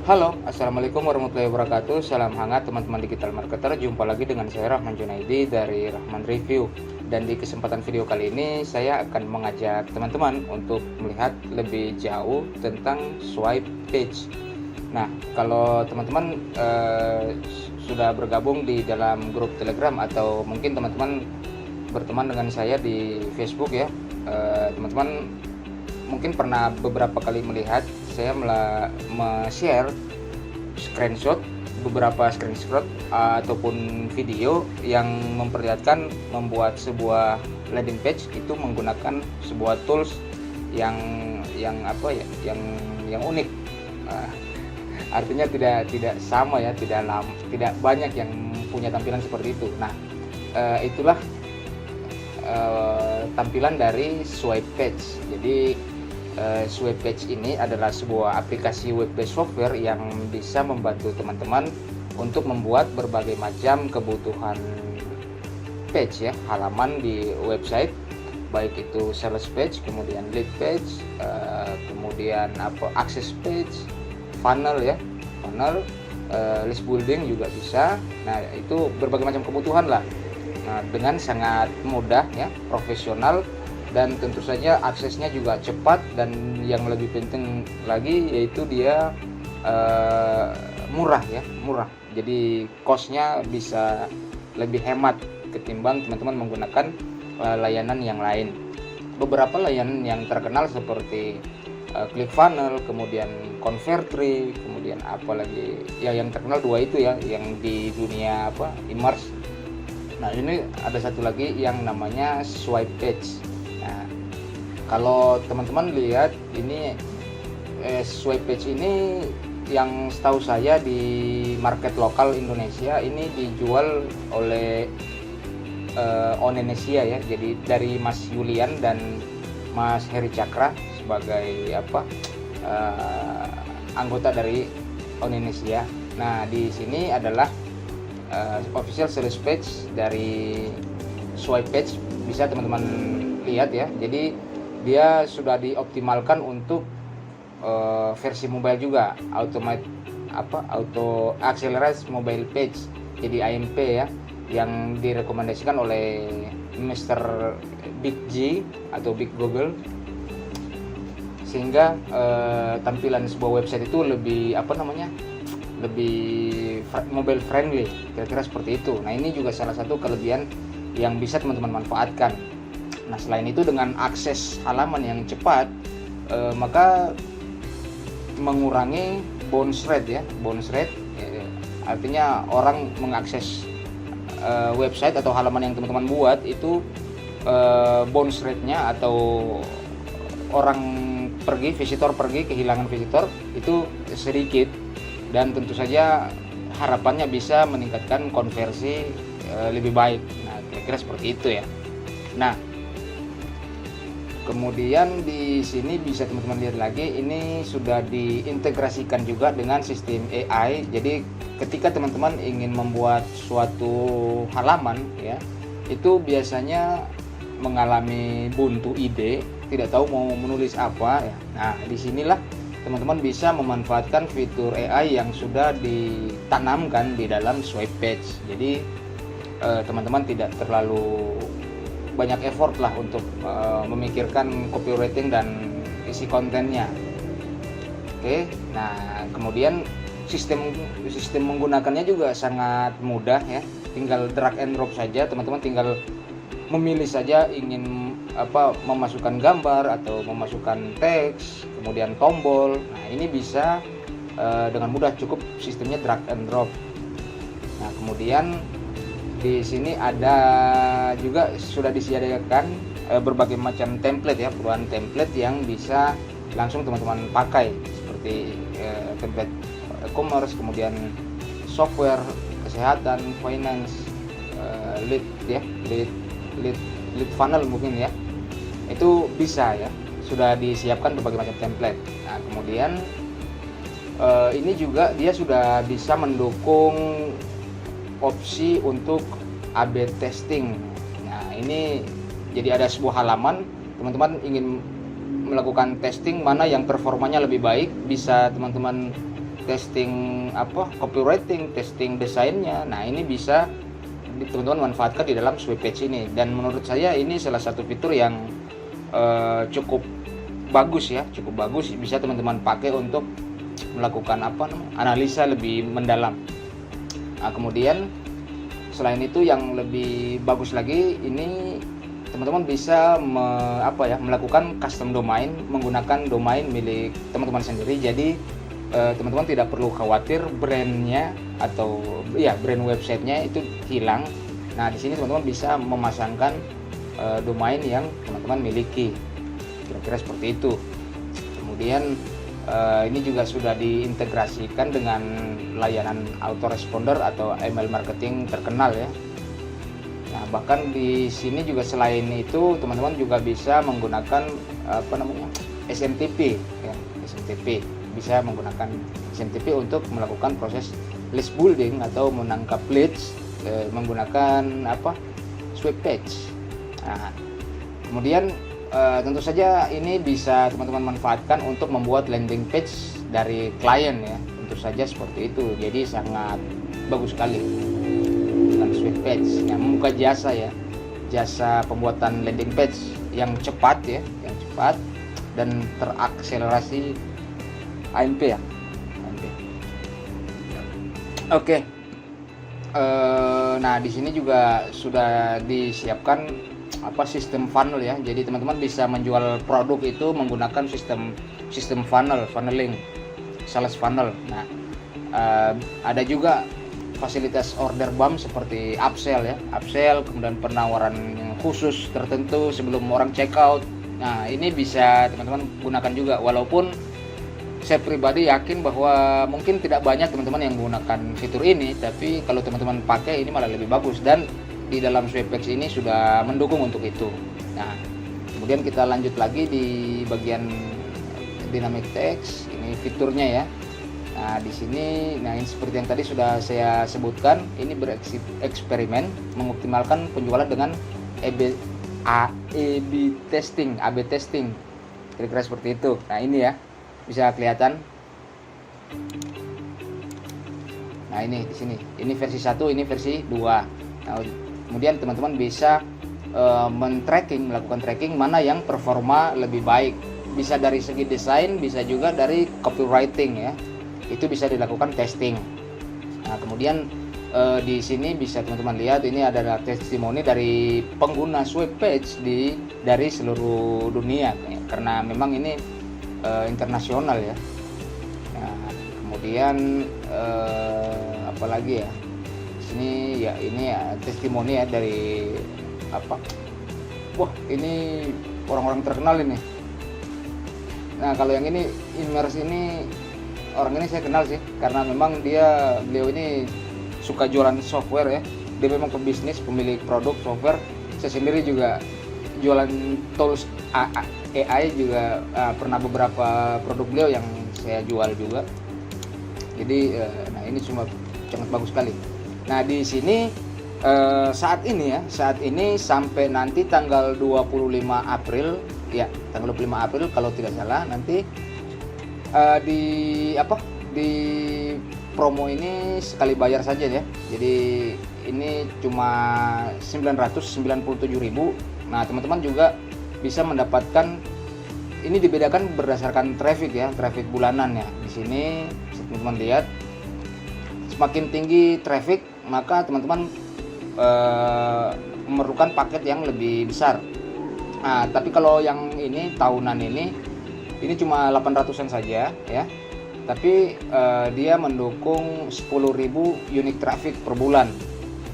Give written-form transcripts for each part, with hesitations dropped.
Halo, Assalamualaikum warahmatullahi wabarakatuh. Salam hangat teman-teman digital marketer. Jumpa lagi dengan saya Rahman Junaidi dari Rahman Review. Dan di kesempatan video kali ini saya akan mengajak teman-teman untuk melihat lebih jauh tentang swipe page. Nah, kalau teman-teman sudah bergabung di dalam grup Telegram atau mungkin teman-teman berteman dengan saya di Facebook ya, teman-teman mungkin pernah beberapa kali melihat saya share beberapa screenshot ataupun video yang memperlihatkan membuat sebuah landing page itu menggunakan sebuah tools yang yang unik. Artinya tidak sama ya, tidak banyak yang punya tampilan seperti itu. Nah, itulah tampilan dari swipe page. Jadi swipe page ini adalah sebuah aplikasi web-based software yang bisa membantu teman-teman untuk membuat berbagai macam kebutuhan page ya, halaman di website, baik itu sales page, kemudian lead page, kemudian access page, funnel ya, list building juga bisa. Nah, itu berbagai macam kebutuhan lah. Nah, dengan sangat mudah ya, profesional, dan tentu saja aksesnya juga cepat, dan yang lebih penting lagi yaitu dia murah. Jadi costnya bisa lebih hemat ketimbang teman-teman menggunakan layanan yang lain. Beberapa layanan yang terkenal seperti ClickFunnels, kemudian Convertri, kemudian apalagi ya yang terkenal dua itu ya, yang di dunia e-commerce. Nah, ini ada satu lagi yang namanya swipe page. Nah, kalau teman-teman lihat ini swipe page ini yang setahu saya di market lokal Indonesia ini dijual oleh Onenesia ya. Jadi dari Mas Yulian dan Mas Heri Cakra sebagai anggota dari Onenesia. Nah, di sini adalah official sales page dari swipe page, bisa teman-teman lihat ya. Jadi dia sudah dioptimalkan untuk versi mobile juga, auto accelerate mobile page, jadi AMP ya, yang direkomendasikan oleh Mr. Big G atau Big Google, sehingga tampilan sebuah website itu lebih lebih mobile friendly, kira-kira seperti itu. Nah, ini juga salah satu kelebihan yang bisa teman-teman manfaatkan. Nah, selain itu dengan akses halaman yang cepat, maka mengurangi bounce rate. Artinya orang mengakses website atau halaman yang teman-teman buat itu bounce rate-nya, atau visitor pergi, kehilangan visitor itu sedikit, dan tentu saja harapannya bisa meningkatkan konversi lebih baik. Nah, kira-kira seperti itu ya. Nah, kemudian di sini bisa teman-teman lihat lagi, ini sudah diintegrasikan juga dengan sistem AI. Jadi ketika teman-teman ingin membuat suatu halaman ya, itu biasanya mengalami buntu ide, tidak tahu mau menulis apa ya. Nah, disinilah teman-teman bisa memanfaatkan fitur AI yang sudah ditanamkan di dalam swipe page. Jadi teman-teman tidak terlalu banyak effort lah untuk memikirkan copywriting dan isi kontennya. Oke, nah kemudian sistem menggunakannya juga sangat mudah ya. Tinggal drag and drop saja, teman-teman tinggal memilih saja ingin memasukkan gambar atau memasukkan teks, kemudian tombol. Nah, ini bisa dengan mudah, cukup sistemnya drag and drop. Nah, kemudian di sini ada juga sudah disediakan berbagai macam template ya, puluhan template yang bisa langsung teman-teman pakai, seperti template e-commerce, kemudian software, kesehatan, finance, lead funnel mungkin ya. Itu bisa ya, sudah disiapkan berbagai macam template. Nah, kemudian ini juga dia sudah bisa mendukung opsi untuk A/B testing. Nah, ini jadi ada sebuah halaman, teman-teman ingin melakukan testing mana yang performanya lebih baik, bisa teman-teman testing copywriting, testing desainnya. Nah, ini bisa teman-teman manfaatkan di dalam Swipe Page ini, dan menurut saya ini salah satu fitur yang cukup bagus ya, bisa teman-teman pakai untuk melakukan analisa lebih mendalam. Nah, kemudian selain itu yang lebih bagus lagi, ini teman-teman bisa melakukan custom domain menggunakan domain milik teman-teman sendiri. Jadi teman-teman tidak perlu khawatir brandnya atau brand websitenya itu hilang. Nah, di sini teman-teman bisa memasangkan domain yang teman-teman miliki, kira-kira seperti itu. Kemudian ini juga sudah diintegrasikan dengan layanan autoresponder atau email marketing terkenal ya. Nah, bahkan di sini juga selain itu teman-teman juga bisa menggunakan SMTP ya. SMTP bisa menggunakan SMTP untuk melakukan proses list building atau menangkap leads menggunakan Swipe Page. Nah, kemudian tentu saja ini bisa teman-teman manfaatkan untuk membuat landing page dari klien ya, tentu saja seperti itu. Jadi sangat bagus sekali dengan Swipe Page yang membuka jasa pembuatan landing page yang cepat dan terakselerasi AMP ya. Oke. Nah, di sini juga sudah disiapkan sistem funnel ya. Jadi teman-teman bisa menjual produk itu menggunakan sistem funneling, sales funnel. Nah, ada juga fasilitas order bump seperti upsell, kemudian penawaran yang khusus tertentu sebelum orang check out. Nah, ini bisa teman-teman gunakan juga, walaupun saya pribadi yakin bahwa mungkin tidak banyak teman-teman yang menggunakan fitur ini, tapi kalau teman-teman pakai ini malah lebih bagus, dan di dalam Swipe Page ini sudah mendukung untuk itu. Nah, kemudian kita lanjut lagi di bagian dynamic text, ini fiturnya ya. Nah, di sini ini seperti yang tadi sudah saya sebutkan, ini bereksperimen mengoptimalkan penjualan dengan AB testing, kira-kira seperti itu. Nah, ini ya, bisa kelihatan. Nah, ini di sini, ini versi 1, ini versi 2. Nah, kemudian teman-teman bisa melakukan tracking mana yang performa lebih baik. Bisa dari segi desain, bisa juga dari copywriting ya. Itu bisa dilakukan testing. Nah, kemudian di sini bisa teman-teman lihat, ini adalah testimoni dari pengguna Swipe Page dari seluruh dunia ya, karena memang ini internasional ya. Nah, kemudian apalagi ya, ini ya testimoni ya dari ini orang-orang terkenal ini. Nah, kalau yang ini Immers ini, orang ini saya kenal sih, karena memang beliau ini suka jualan software ya. Dia memang pebisnis, pemilik produk software. Saya sendiri juga jualan tools AI juga, pernah beberapa produk beliau yang saya jual juga. Jadi nah, ini cuma sangat bagus sekali. Nah, di sini saat ini sampai nanti tanggal 25 April ya, tanggal 25 April kalau tidak salah, nanti di promo ini sekali bayar saja ya. Jadi ini cuma 997.000. Nah, teman-teman juga bisa mendapatkan, ini dibedakan berdasarkan traffic ya, traffic bulanan ya. Di sini teman-teman lihat, semakin tinggi traffic maka teman-teman memerlukan paket yang lebih besar. Nah, tapi kalau yang ini tahunan ini cuma 800-an saja ya. Tapi dia mendukung 10.000 unique traffic per bulan.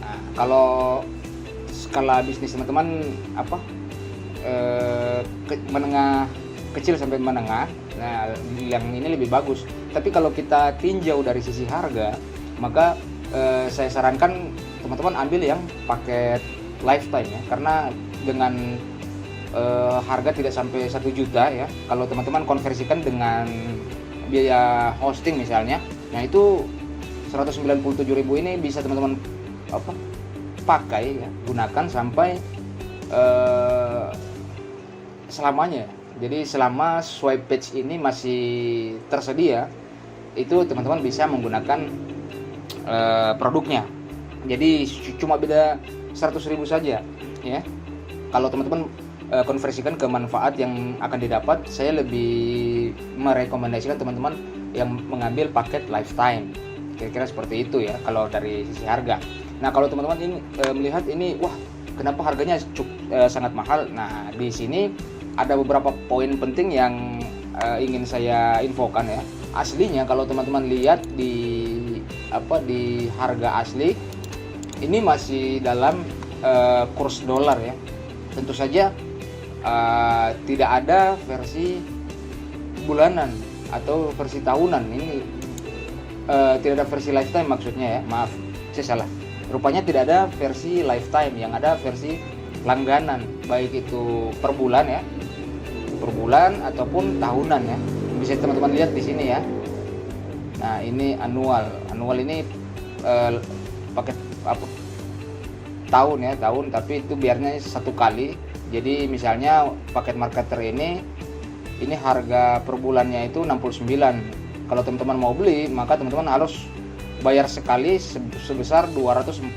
Nah, kalau skala bisnis teman-teman menengah kecil sampai menengah, nah yang ini lebih bagus. Tapi kalau kita tinjau dari sisi harga, maka saya sarankan teman-teman ambil yang paket lifetime ya, karena dengan harga tidak sampai 1 juta ya. Kalau teman-teman konversikan dengan biaya hosting misalnya, nah itu 197.000 ini bisa teman-teman pakai ya, gunakan sampai selamanya. Jadi selama Swipe Page ini masih tersedia, itu teman-teman bisa menggunakan produknya. Jadi cuma beda 100.000 saja ya. Kalau teman-teman konversikan ke manfaat yang akan didapat, saya lebih merekomendasikan teman-teman yang mengambil paket lifetime. Kira-kira seperti itu ya kalau dari sisi harga. Nah, kalau teman-teman ini melihat ini, wah, kenapa harganya sangat mahal? Nah, di sini ada beberapa poin penting yang ingin saya infokan ya. Aslinya kalau teman-teman lihat di harga asli ini masih dalam kurs dolar ya. Tentu saja tidak ada versi bulanan atau versi tahunan. Ini tidak ada versi lifetime maksudnya ya. Maaf, saya salah. Rupanya tidak ada versi lifetime, yang ada versi langganan, baik itu per bulan ya, per bulan ataupun tahunan ya. Bisa teman-teman lihat di sini ya. Nah, ini annual ini paket tahun ya, tapi itu biarnya satu kali. Jadi misalnya paket marketer ini harga per bulannya itu 69. Kalau teman-teman mau beli, maka teman-teman harus bayar sekali sebesar $240.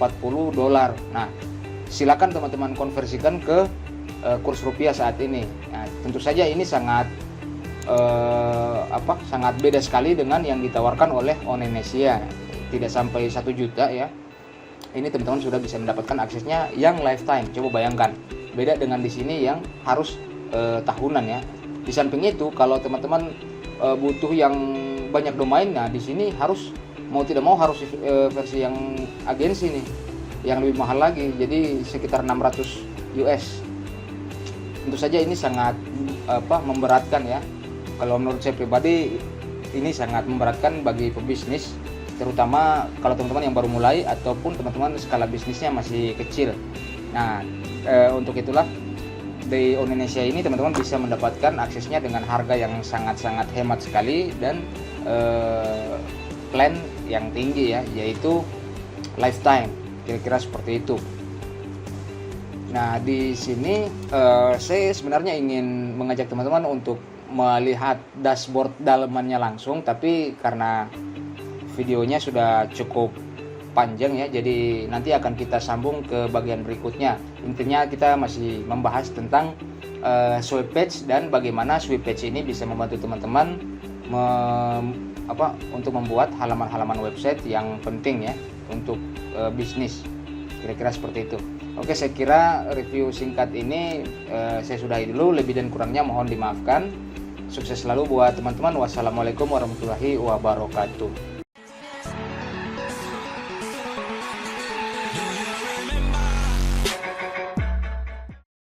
Nah, silakan teman-teman konversikan ke kurs rupiah saat ini. Nah, tentu saja ini sangat sangat beda sekali dengan yang ditawarkan oleh Onenesia. Tidak sampai 1 juta ya. Ini teman-teman sudah bisa mendapatkan aksesnya yang lifetime. Coba bayangkan, beda dengan di sini yang harus tahunan ya. Di samping itu, kalau teman-teman butuh yang banyak domain, nah di sini harus mau tidak mau harus versi yang agensi nih, yang lebih mahal lagi. Jadi sekitar 600 US. Tentu saja ini sangat memberatkan ya. Kalau menurut saya pribadi ini sangat memberatkan bagi pebisnis, terutama kalau teman-teman yang baru mulai ataupun teman-teman skala bisnisnya masih kecil. Nah, untuk itulah di Indonesia ini teman-teman bisa mendapatkan aksesnya dengan harga yang sangat-sangat hemat sekali dan plan yang tinggi ya, yaitu lifetime. Kira-kira seperti itu. Nah, di sini saya sebenarnya ingin mengajak teman-teman untuk melihat dashboard dalamannya langsung, tapi karena videonya sudah cukup panjang ya, jadi nanti akan kita sambung ke bagian berikutnya. Intinya kita masih membahas tentang swipe page dan bagaimana swipe page ini bisa membantu teman-teman untuk membuat halaman-halaman website yang penting ya untuk bisnis. Kira-kira seperti itu. Oke, saya kira review singkat ini saya sudahi dulu. Lebih dan kurangnya mohon dimaafkan. Sukses selalu buat teman-teman. Wassalamualaikum warahmatullahi wabarakatuh.